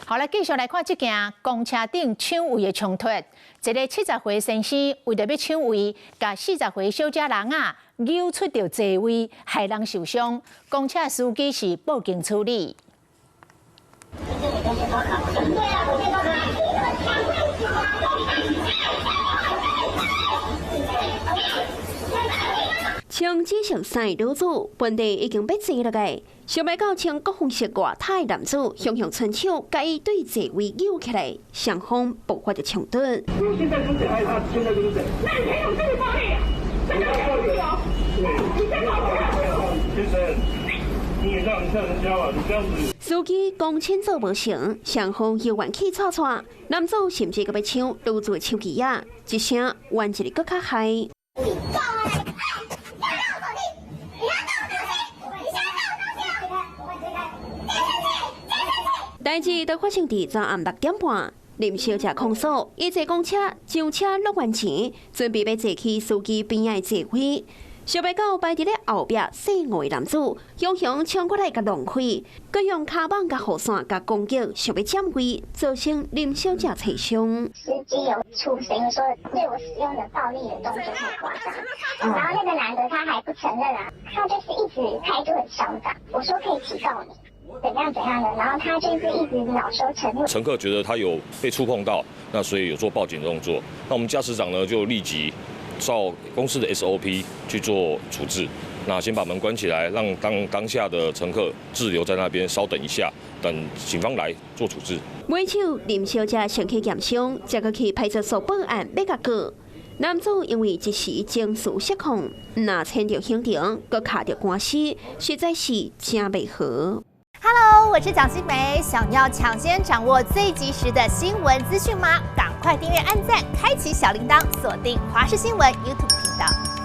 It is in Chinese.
好，來繼續來看這件公車頂搶位的衝突。一個70歲先生為着要搶位，甲40歲小姐人扭出着座位，害人受傷。公車司機是報警處理。槍指上3個女子，本地已經被抓落來。想要到穿各紅色外套的男子，向伸手，甲伊對座位扭起來，雙方爆發着衝突。現在就是害怕，現在就是。那你沒有這個暴力啊？這個暴力啊！你先跑開！先生，你也讓人家嘛，你這樣子。司機講清做無成，雙方又怨氣吵吵，男子甚至個要搶女子的手機啊，一聲換一個更較嗨。代志都發生在昨暗6點半，林小姐控訴，伊坐公車上車落完錢，準備要坐去司機邊仔座位，想要到排佇咧後壁說話的男子，勇勇衝過來甲弄開，佮用卡棒甲雨傘甲攻擊，想要佔位，造成林小姐踩傷。司機有出聲說對我使用的暴力的動作太誇張，然後那個男的他還不承認啊，他就是一直態度很囂張，我說可以提告你。怎樣的，然後他就是一直惱羞成怒。乘客覺得他有被觸碰到，那所以有做報警的動作。那我們駕駛長呢就立即照公司的 SOP 去做處置。那先把門關起來，讓當下的乘客滯留在那邊，稍等一下，等警方來做處置。尾手林小姐先去驗傷，再去去派出所報案要甲告。男子因為一時情緒失控，那牽着行程，佮卡着官司，實在是真袂好。Hello， 我是蔣新梅。想要搶先掌握最及時的新聞資訊嗎？趕快訂閱、按讚、開啟小鈴鐺，鎖定華視新聞 YouTube 頻道。